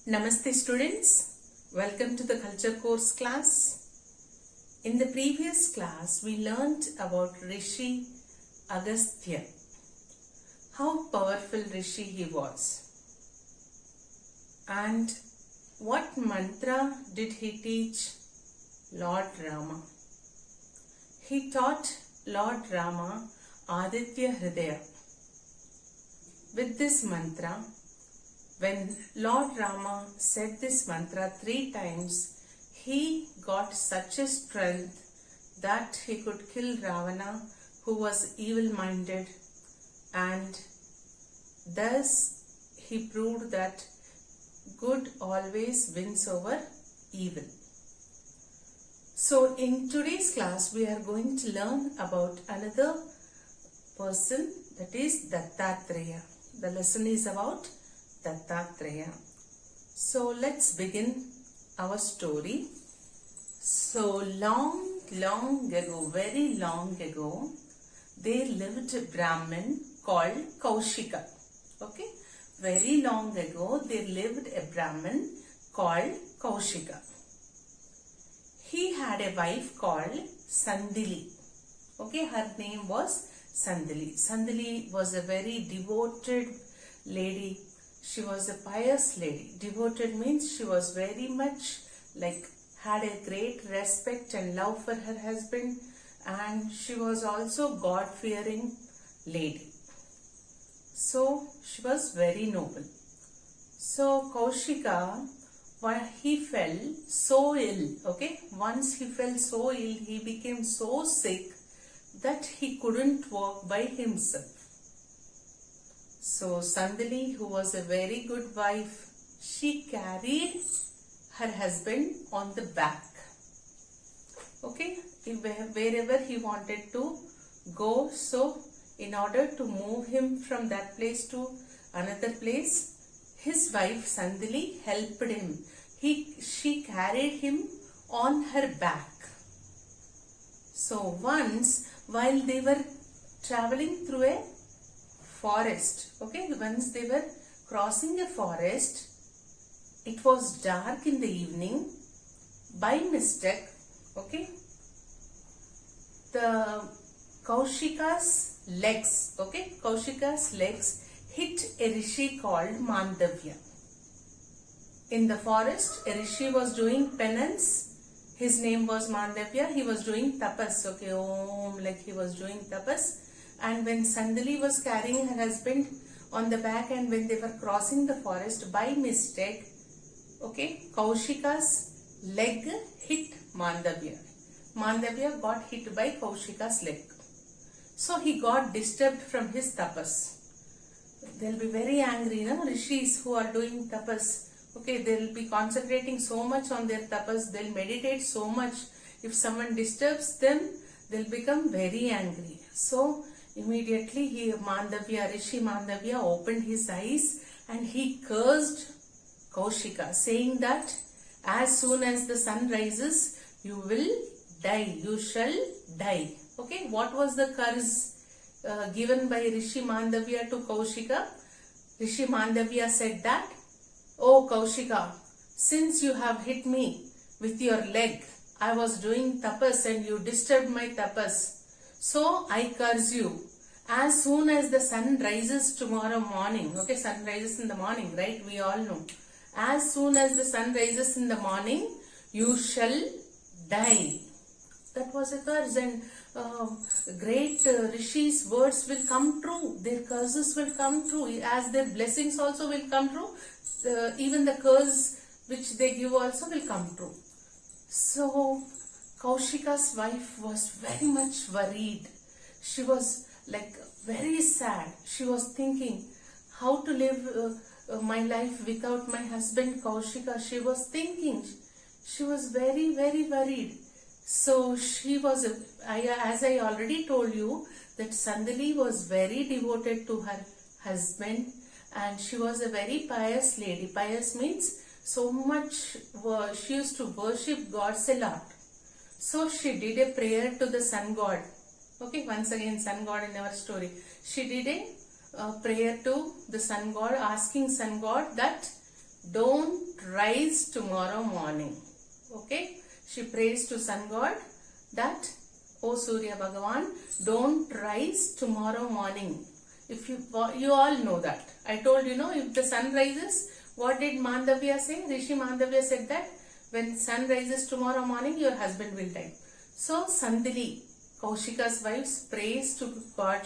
Namaste students, welcome to the culture course class. In the previous class we learnt about Rishi Agastya, how powerful Rishi he was, and what mantra did he teach Lord Rama. He taught Lord Rama Aditya Hridaya. With this mantra, when Lord Rama said this mantra 3 times, he got such a strength that he could kill Ravana, who was evil-minded, and thus he proved that good always wins over evil. So in today's class we are going to learn about another person, that is Dattatreya. The lesson is about Dattatreya. So let's begin our story. So long ago, very long ago, there lived a Brahmin called Kaushika. Okay, very long ago there lived a Brahmin called Kaushika. He had a wife called Sandili. Okay, her name was Sandili. Sandili was a very devoted lady. She was a pious lady. Devoted means she was very much had a great respect and love for her husband, and she was also God-fearing lady. So she was very noble. So Kaushika, when he fell so ill, okay, once he fell so ill, he became so sick that he couldn't walk by himself. So Sandali, who was a very good wife, she carried her husband on the back. Okay, wherever he wanted to go, so in order to move him from that place to another place, his wife Sandali helped him. She carried him on her back. So once while they were traveling through a forest, okay, once they were crossing a forest, it was dark in the evening. By mistake, okay, the Kaushika's legs, hit a rishi called Mandavya. In the forest, a rishi was doing penance. His name was Mandavya. He was doing tapas, okay, he was doing tapas. And when Sandali was carrying her husband on the back, and when they were crossing the forest, by mistake, okay, Kaushika's leg hit Mandavya. Mandavya got hit by Kaushika's leg. So he got disturbed from his tapas. They'll be very angry, rishis who are doing tapas. Okay, they'll be concentrating so much on their tapas, they'll meditate so much. If someone disturbs them, they'll become very angry. So immediately Rishi Mandavya opened his eyes and he cursed Kaushika, saying that as soon as the sun rises, you will die, you shall die. Okay, what was the curse given by Rishi Mandavya to Kaushika? Rishi Mandavya said that, "Oh Kaushika, since you have hit me with your leg, I was doing tapas and you disturbed my tapas. So I curse you. As soon as the sun rises tomorrow morning," okay, sun rises in the morning, right? We all know. As soon as the sun rises in the morning, you shall die. That was a curse, and great rishis' words will come true. Their curses will come true, as their blessings also will come true. Even the curse which they give also will come true. So Kaushika's wife was very much worried. She was very sad. She was thinking how to live my life without my husband Kaushika. She was thinking. She was very, very worried. So she was, as I already told you, that Sandali was very devoted to her husband, and she was a very pious lady. Pious means so much, she used to worship gods a lot. So she did a prayer to the sun god. Okay, once again sun god in our story. She did a prayer to the sun god, asking sun god that don't rise tomorrow morning. Okay, she prays to sun god that, oh Surya Bhagavan, don't rise tomorrow morning. If you all know that. I told you, if the sun rises, what did Mandavya say? Rishi Mandavya said that when sun rises tomorrow morning, your husband will die. So Sandili, Kaushika's wife, prays to God,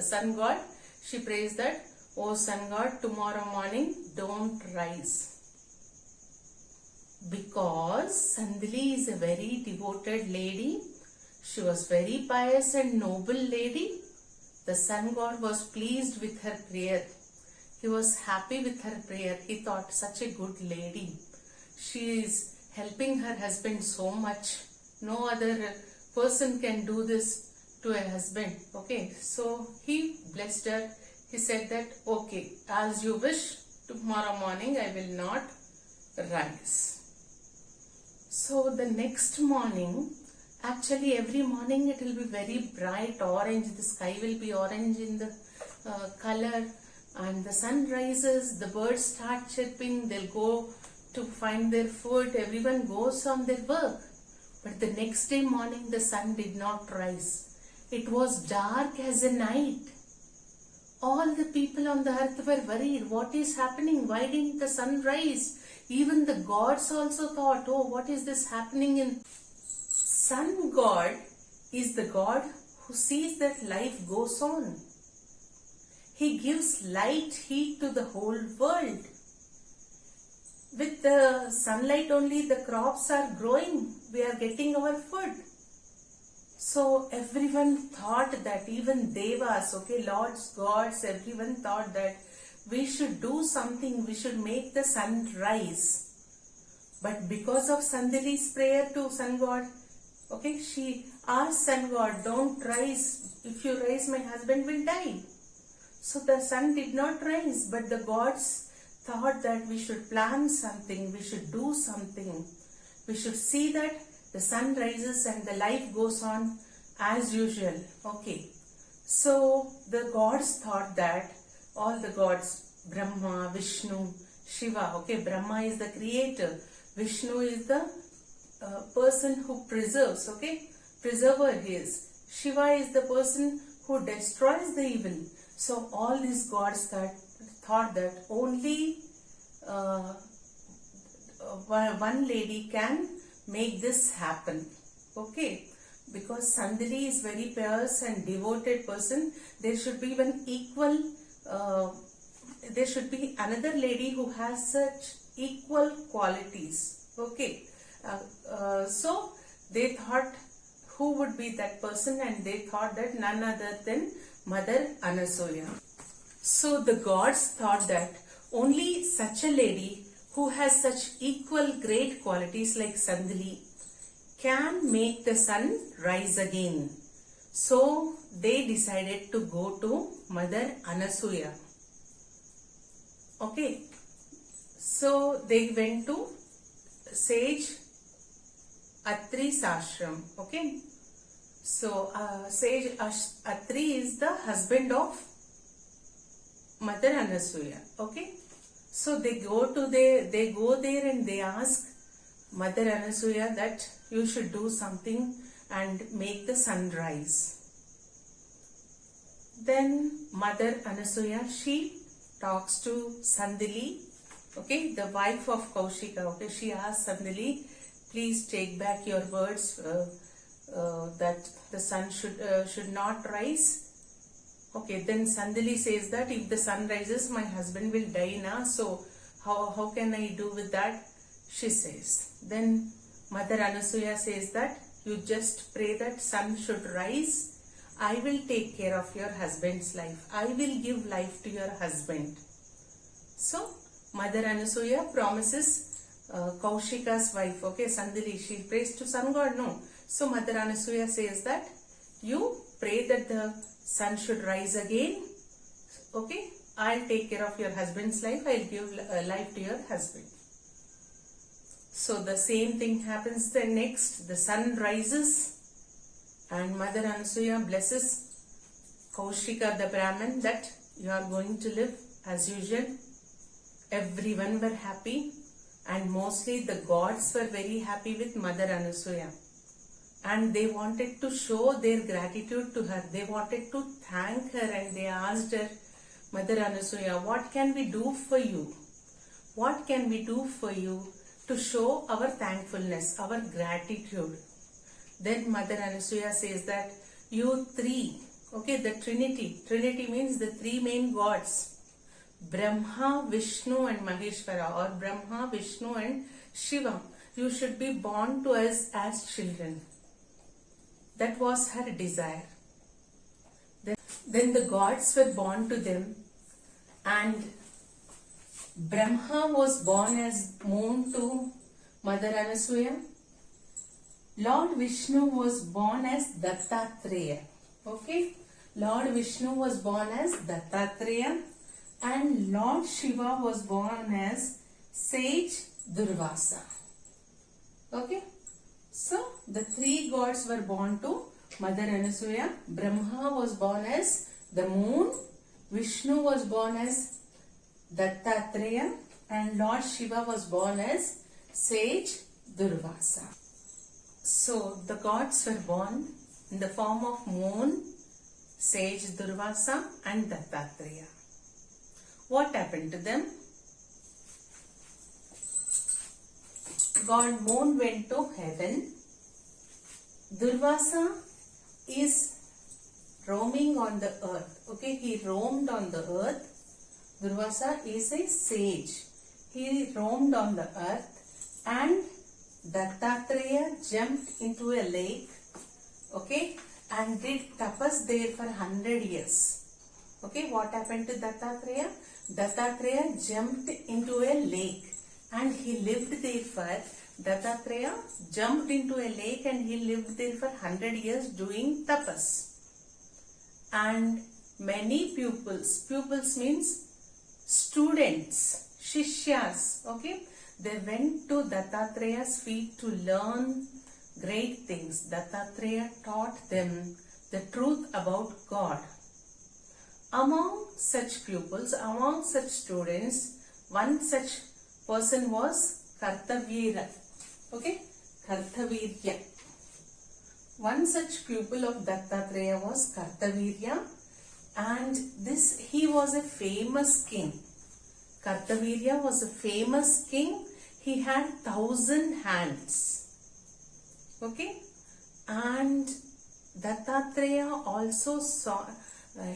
sun god. She prays that, oh sun god, tomorrow morning don't rise. Because Sandili is a very devoted lady. She was very pious and noble lady. The sun god was pleased with her prayer. He was happy with her prayer. He thought, such a good lady. She is helping her husband so much. No other person can do this to a husband. Okay, so he blessed her. He said that, okay, as you wish, tomorrow morning I will not rise. So the next morning, actually every morning it will be very bright orange. The sky will be orange in the color, and the sun rises, the birds start chirping, they'll go to find their food, everyone goes on their work. But the next day morning the sun did not rise. It was dark as a night. All the people on the earth were worried. What is happening? Why didn't the sun rise? Even the gods also thought, oh, what is this happening in... Sun god is the god who sees that life goes on. He gives light, heat to the whole world. With the sunlight only the crops are growing. We are getting our food. So everyone thought that, even devas, okay, lords, gods, everyone thought that we should do something, we should make the sun rise. But because of Sandili's prayer to sun god, okay, she asked sun god, don't rise. If you rise, my husband will die. So the sun did not rise, but the gods thought that we should plan something, we should do something. We should see that the sun rises and the life goes on as usual. Okay. So the gods thought that, all the gods, Brahma, Vishnu, Shiva, okay, Brahma is the creator, Vishnu is the person who preserves, okay, preserver he is. Shiva is the person who destroys the evil. So all these gods thought that only one lady can make this happen. Okay, because Sandili is very pious and devoted person, there should be one equal, there should be another lady who has such equal qualities. Okay, so they thought who would be that person, and they thought that none other than Mother Anasuya. So the gods thought that only such a lady who has such equal great qualities like Sandili can make the sun rise again. So they decided to go to Mother Anasuya. Okay, so they went to sage Atri's ashram. Okay, so sage Atri is the husband of Mother Anasuya. Okay, so they go there and they ask Mother Anasuya that you should do something and make the sun rise. Then Mother Anasuya, she talks to Sandili, okay, the wife of Kaushika. Okay, she asks Sandili, please take back your words that the sun should not rise. Okay, then Sandili says that if the sun rises, my husband will die now. So how can I do with that? She says. Then Mother Anasuya says that you just pray that sun should rise. I will take care of your husband's life. I will give life to your husband. So Mother Anasuya promises Kaushika's wife, okay, Sandili, she prays to sun god, no. So Mother Anasuya says that you pray that the sun should rise again, okay, I'll take care of your husband's life, I'll give life to your husband. So the same thing happens then next, the sun rises and Mother Anasuya blesses Kaushika the Brahmin that you are going to live as usual. everyone were happy, and mostly the gods were very happy with Mother Anasuya. And they wanted to show their gratitude to her. They wanted to thank her, and they asked her, Mother Anasuya, what can we do for you? What can we do for you to show our thankfulness, our gratitude? Then Mother Anasuya says that you three, okay, the Trinity. Trinity means the three main gods. Brahma, Vishnu and Maheshwara, or Brahma, Vishnu and Shiva. You should be born to us as children. That was her desire. Then the gods were born to them, and Brahma was born as moon to Mother Anasuya. Lord Vishnu was born as Dattatreya. Okay? Lord Vishnu was born as Dattatreya, and Lord Shiva was born as Sage Durvasa. Okay? So, the three gods were born to Mother Anasuya. Brahma was born as the moon, Vishnu was born as Dattatreya, and Lord Shiva was born as Sage Durvasa. So, the gods were born in the form of moon, Sage Durvasa and Dattatreya. What happened to them? God moon went to heaven. Durvasa is roaming on the earth. Okay, he roamed on the earth. Durvasa is a sage. He roamed on the earth, and Dattatreya jumped into a lake, okay, and did tapas there for 100 years. Okay, what happened to Dattatreya? Dattatreya jumped into a lake, and he lived there for, Dattatreya jumped into a lake and he lived there for 100 years doing tapas. And many pupils means students, shishyas, okay, they went to Dattatreya's feet to learn great things. Dattatreya taught them the truth about God. Among such pupils, among such students, one such person was Kartavirya. Okay, Kartavirya. One such pupil of Dattatreya was Kartavirya, and he was a famous king. Kartavirya was a famous king. He had 1,000 hands. Okay, and Dattatreya also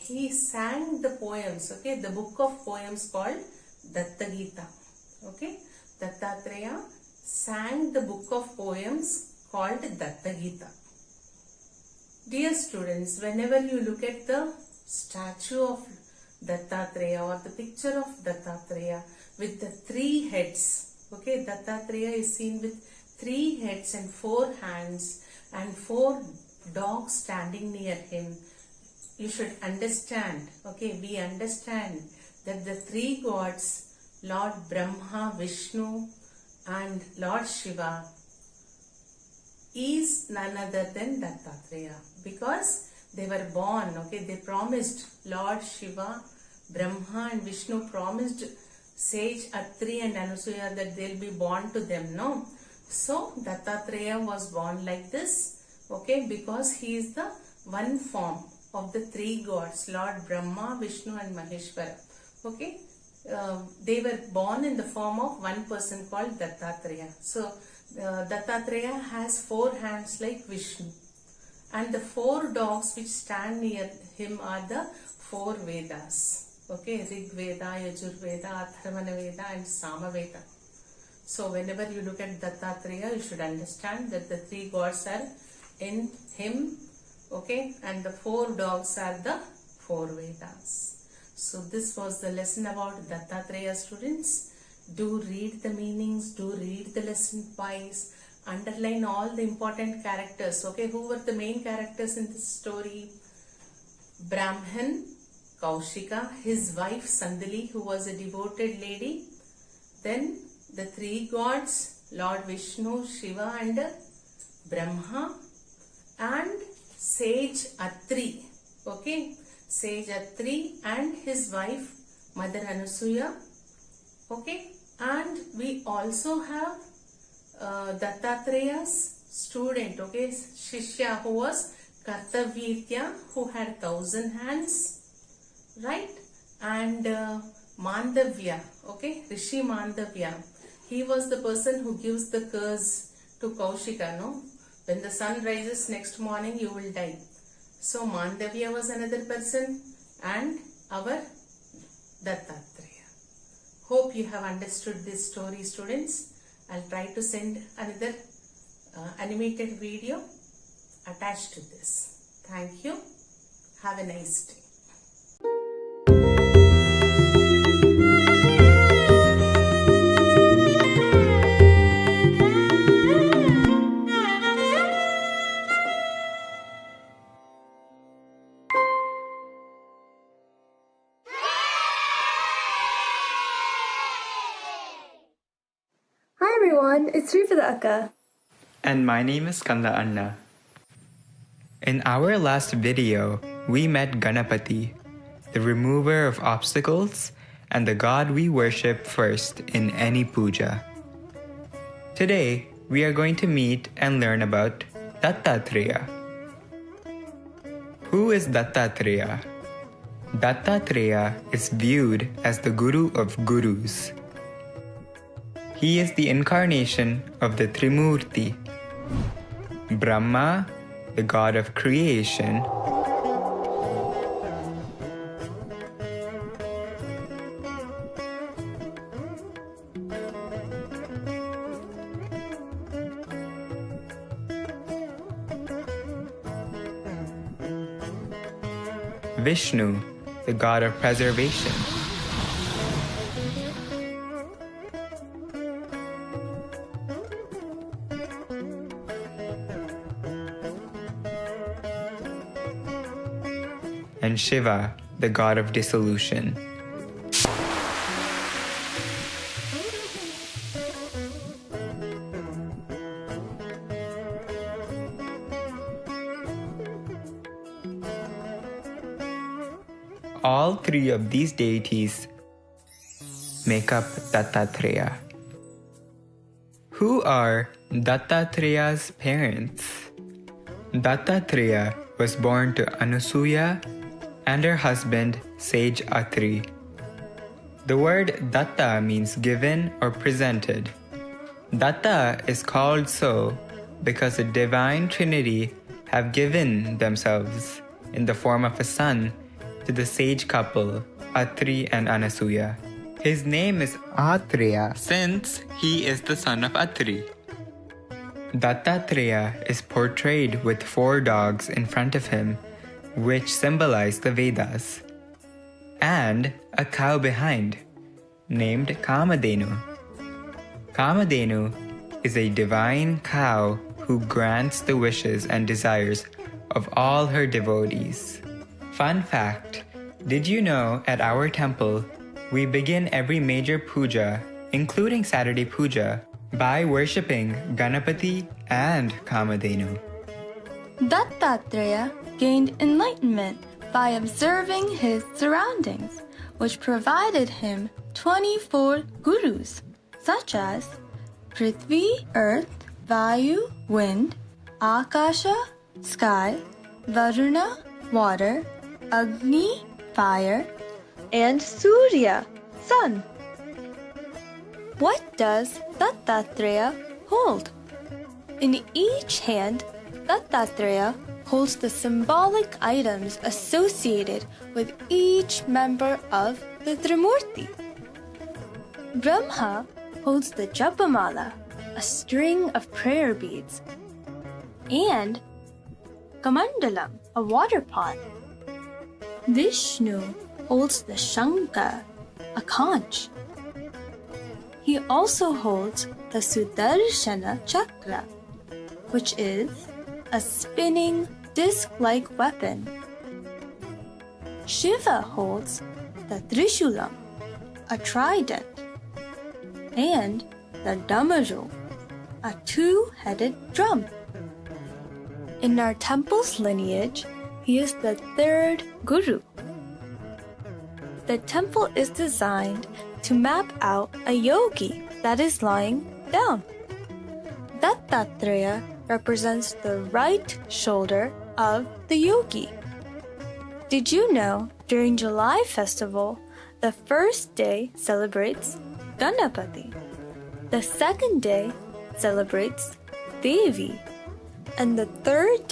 he sang the poems. Okay, the book of poems called Dattagita. Okay, Dattatreya sang the book of poems called Dattagita. Dear students, whenever you look at the statue of Dattatreya or the picture of Dattatreya with the 3 heads, okay, Dattatreya is seen with 3 heads and 4 hands and 4 dogs standing near him. You should understand, okay, we understand that the 3 gods, Lord Brahma, Vishnu and Lord Shiva, is none other than Dattatreya, because they were born, okay, they promised, Lord Shiva, Brahma and Vishnu promised Sage Atri and Anasuya that they'll be born to them, no? So, Dattatreya was born like this, okay, because he is the one form of the 3 gods, Lord Brahma, Vishnu and Maheshwara, okay. They were born in the form of one person called Dattatreya. So, Dattatreya has 4 hands like Vishnu, and the 4 dogs which stand near him are the 4 Vedas. Okay, Rig Veda, Yajur Veda, Atharvana Veda and Sama Veda. So whenever you look at Dattatreya, you should understand that the 3 gods are in him, okay, and the 4 dogs are the 4 Vedas. So this was the lesson about Dattatreya, students. Do read the meanings, do read the lesson twice, underline all the important characters. Okay, who were the main characters in this story? Brahman, Kaushika, his wife Sandali, who was a devoted lady. Then the 3 gods, Lord Vishnu, Shiva and Brahma, and Sage Atri. Okay, Sage Atri and his wife Mother Anasuya. Okay, and we also have Dattatreya's student, okay, Shishya, who was Kartavirya, who had 1,000 hands, right? And Mandavya, okay, Rishi Mandavya, he was the person who gives the curse to Kaushika, no? When the sun rises next morning, you will die. So Mandavya was another person, and our Dattatreya. Hope you have understood this story, students. I'll try to send another animated video attached to this. Thank you. Have a nice day. Hi everyone, it's Rifada Akka. And my name is Kanda Anna. In our last video, we met Ganapati, the remover of obstacles and the god we worship first in any puja. Today, we are going to meet and learn about Dattatreya. Who is Dattatreya? Dattatreya is viewed as the Guru of Gurus. He is the incarnation of the Trimurti, Brahma, the god of creation, Vishnu, the god of preservation, and Shiva, the god of dissolution. All three of these deities make up Dattatreya. Who are Dattatreya's parents? Dattatreya was born to Anusuya and her husband sage Atri. The word Datta means given or presented. Datta is called so because the divine trinity have given themselves in the form of a son to the sage couple Atri and Anasuya. His name is Atreya since he is the son of Atri. Dattatreya is portrayed with 4 dogs in front of him, which symbolize the Vedas, and a cow behind, named Kamadhenu. Kamadhenu is a divine cow who grants the wishes and desires of all her devotees. Fun fact, did you know at our temple, we begin every major puja, including Saturday puja, by worshipping Ganapati and Kamadhenu. Dattatreya gained enlightenment by observing his surroundings, which provided him 24 gurus, such as Prithvi, earth, Vayu, wind, Akasha, sky, Varuna, water, Agni, fire, and Surya, sun. What does Dattatreya hold? In each hand, Dattatreya holds the symbolic items associated with each member of the Trimurti. Brahma holds the Japamala, a string of prayer beads, and Kamandalam, a water pot. Vishnu holds the Shankha, a conch. He also holds the Sudarshana Chakra, which is a spinning disc-like weapon. Shiva holds the Trishulam, a trident, and the Damaru, a 2-headed drum. In our temple's lineage, he is the 3rd Guru. The temple is designed to map out a yogi that is lying down. Dattatreya represents the right shoulder of the yogi. Did you know during July festival, the first day celebrates Ganapati, the second day celebrates Devi, and the third day